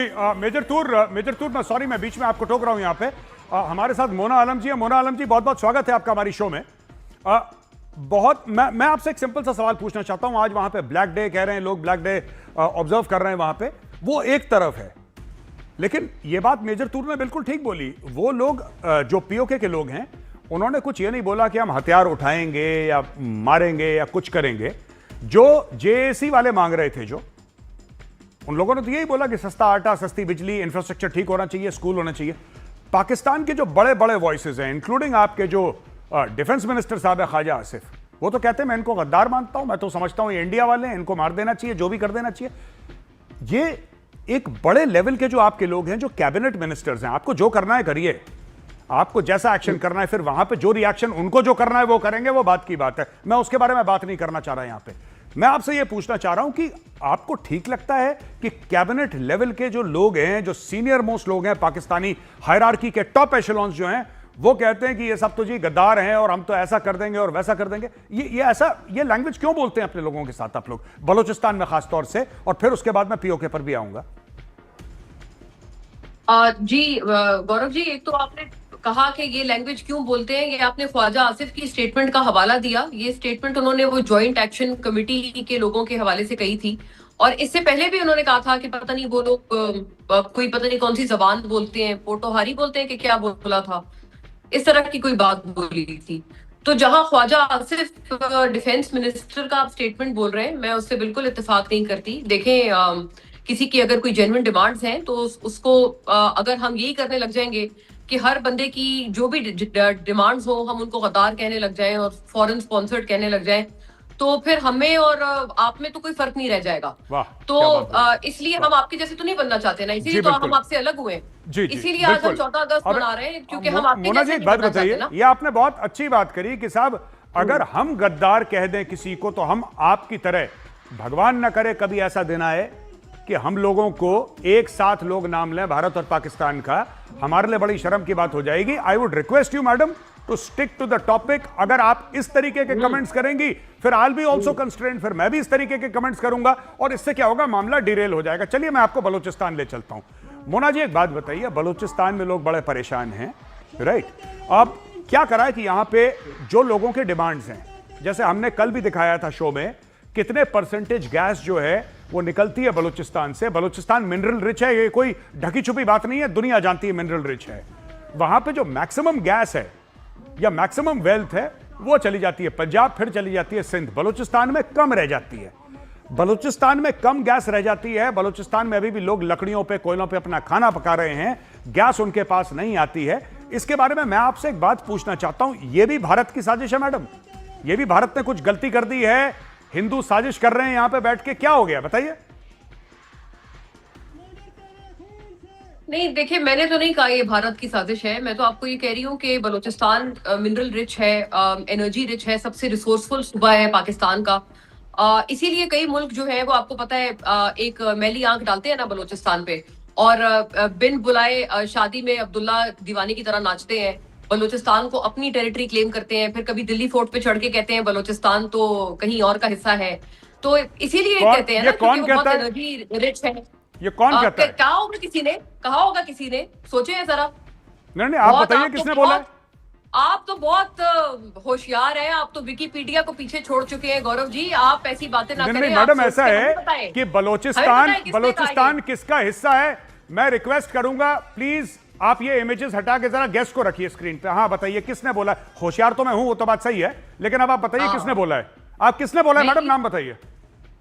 Major तूर मैं sorry, मैं बीच में आपको टोक रहा हूं। यहाँ पे हमारे साथ मोना आलम जी है। मोना आलम जी, बहुत बहुत स्वागत है आपका हमारी शो में। मैं आपसे एक सिंपल सा सवाल पूछना चाहता हूं। आज वहां पे ब्लैक डे कह रहे हैं लोग, ब्लैक डे ऑब्जर्व कर रहे हैं वहां पे, वो एक तरफ है, लेकिन ये बात मेजर तूर ने बिल्कुल ठीक बोली। वो लोग जो पीओके के लोग हैं, उन्होंने कुछ ये नहीं बोला कि हम हथियार उठाएंगे या मारेंगे या कुछ करेंगे। जो जेएसी वाले मांग रहे थे, जो उन लोगों ने तो यही बोला कि सस्ता आटा, सस्ती बिजली, इंफ्रास्ट्रक्चर ठीक होना चाहिए, स्कूल होना चाहिए। पाकिस्तान के जो बड़े बड़े वॉइसेस हैं, इंक्लूडिंग आपके जो डिफेंस मिनिस्टर साहब है ख्वाजा आसिफ, वो तो कहते हैं मैं इनको गद्दार मानता हूं, मैं तो समझता हूं ये इंडिया वाले हैं, इनको मार देना चाहिए, जो भी कर देना चाहिए। ये एक बड़े लेवल के जो आपके लोग हैं, जो कैबिनेट मिनिस्टर्स हैं, आपको जो करना है करिए, आपको जैसा एक्शन करना है, फिर वहां पे जो रिएक्शन उनको जो करना है वो करेंगे, वो बात की बात है। मैं उसके बारे में बात नहीं करना चाह रहा यहां पे। मैं आपसे ये पूछना चाह रहा हूं कि आपको ठीक लगता है कि कैबिनेट लेवल के जो लोग हैं, जो सीनियर मोस्ट लोग हैं पाकिस्तानी हायरार्की के, टॉप एशेलॉन्स जो हैं, वो कहते हैं कि ये सब तो जी गद्दार हैं और हम तो ऐसा कर देंगे और वैसा कर देंगे। ये लैंग्वेज क्यों बोलते हैं अपने लोगों के साथ आप लोग, बलूचिस्तान में खासतौर से? और फिर उसके बाद मैं पीओके पर भी आऊंगा। जी गौरव जी, एक तो आपने कहा कि ये लैंग्वेज क्यों बोलते हैं, ये आपने ख्वाजा आसिफ की स्टेटमेंट का हवाला दिया। ये स्टेटमेंट उन्होंने वो जॉइंट एक्शन कमेटी के लोगों के हवाले से कही थी, और इससे पहले भी उन्होंने कहा था कि पता नहीं वो लोग कोई पता नहीं कौन सी जबान बोलते हैं, पोटोहारी बोलते हैं कि क्या बोला था, इस तरह की कोई बात बोली थी। तो जहां ख्वाजा आसिफ डिफेंस मिनिस्टर का आप स्टेटमेंट बोल रहे हैं, मैं उससे बिल्कुल इत्तेफाक नहीं करती। देखें, किसी की अगर कोई जेन्युइन डिमांड्स हैं तो उसको अगर हम यही करने लग जाएंगे कि हर बंदे की जो भी डिमांड्स हो हम उनको गद्दार कहने लग जाएं और फॉरेन स्पॉन्सर्ड कहने लग जाएं, तो फिर हमें और आप में तो कोई फर्क नहीं रह जाएगा। तो इसलिए हम आपके जैसे तो नहीं बनना चाहते ना, इसीलिए तो हम आपसे अलग हुए हैं। इसीलिए आज हम 14 अगस्त मना रहे हैं, क्योंकि हम आपके जैसे नहीं बनना चाहते ना। ये आपने बहुत अच्छी बात करी कि साहब, अगर हम गद्दार कह दें किसी को, तो हम आपकी तरह, भगवान न करे कभी ऐसा दिन आए कि हम लोगों को एक साथ लोग नाम लें भारत और पाकिस्तान का, हमारे लिए बड़ी शर्म की बात हो जाएगी। I would request you madam to stick to the topic. अगर आप इस तरीके के कमेंट्स करेंगी, फिर I will be also constrained, फिर मैं भी इस तरीके के कमेंट्स करूंगा, और इससे क्या होगा, मामला डिरेल हो जाएगा। चलिए मैं आपको बलूचिस्तान ले चलता हूं। मोना जी, एक बात बताइए, बलूचिस्तान में लोग बड़े परेशान हैं, राइट? अब क्या करा है कि यहां पे जो लोगों के डिमांड्स हैं, जैसे हमने कल भी दिखाया था शो में, कितने परसेंटेज गैस जो है वो निकलती है बलूचिस्तान से। बलूचिस्तान मिनरल रिच है, ये कोई ढकी छुपी बात नहीं है, दुनिया जानती है मिनरल रिच है। वहां पे जो मैक्सिमम गैस है या मैक्सिमम वेल्थ है, वो चली जाती है पंजाब, फिर चली जाती है सिंध। बलूचिस्तान में कम रह जाती है, बलूचिस्तान में कम गैस रह जाती है। बलूचिस्तान में अभी भी लोग लकड़ियों पे, कोयलों पे अपना खाना पका रहे हैं, गैस उनके पास नहीं आती है। इसके बारे में मैं आपसे एक बात पूछना चाहता हूं, यह भी भारत की साजिश है मैडम? यह भी भारत ने कुछ गलती कर दी है? हिंदू साजिश कर रहे हैं यहां पे बैठ के, क्या हो गया बताइए? नहीं, देखिए, मैंने तो नहीं कहा ये भारत की साजिश है। मैं तो आपको ये कह रही हूँ कि बलूचिस्तान मिनरल रिच है, एनर्जी रिच है, सबसे रिसोर्सफुल सूबा है पाकिस्तान का। इसीलिए कई मुल्क जो है वो आपको पता है एक मैली आंख डालते हैं ना बलूचिस्तान पे, और बिन बुलाए शादी में अब्दुल्ला दीवानी की तरह नाचते हैं, बलूचिस्तान को अपनी टेरिटरी क्लेम करते हैं, फिर कभी दिल्ली फोर्ट पे चढ़ के कहते हैं बलूचिस्तान तो कहीं और का हिस्सा है। तो इसीलिए कहते हैं ना, क्योंकि वो बहुत एनर्जी रिच है। ये कौन कहता है? कहा होगा किसी ने, कहा होगा किसी ने, सोचे हैं जरा। नहीं, आप बताइए किसने बोला? आप तो बहुत होशियार हैं, आप तो विकिपीडिया को पीछे छोड़ चुके हैं गौरव जी। आप ऐसी बातें ना करें। मैडम, ऐसा है कि बलूचिस्तान किसका हिस्सा है? मैं रिक्वेस्ट करूंगा, प्लीज आप ये इमेजेस हटा के जरा गेस्ट को रखिए स्क्रीन पे। हाँ, बताइए किसने बोला? होशियार तो मैं हूं, वो तो बात सही है, लेकिन अब आप बताइए किसने बोला है? आप किसने बोला है मैडम, नाम बताइए।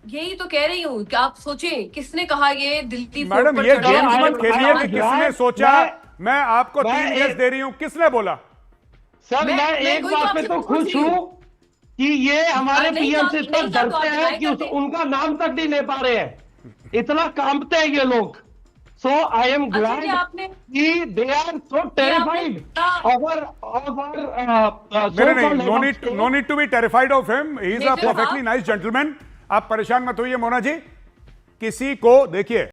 यही तो कह रही हूँ कि आप सोचें किसने कहा ये दिल्ली मैडम, ये गेम्स मत खेलिए कि किसने सोचा। मैं आपको 3 गेस दे रही हूँ, किसने बोला? सर, मैं एक बात पे तो खुश हूँ कि ये हमारे पीएम से इतना डरते हैं कि उनका नाम तक नहीं ले पा रहे हैं, इतना कांपते हैं ये लोग। सो आई एम ग्लैड कि they are so terrified no need to be terrified of him, he is a perfectly nice gentleman. आप परेशान मत होइए मोना जी, किसी को देखिए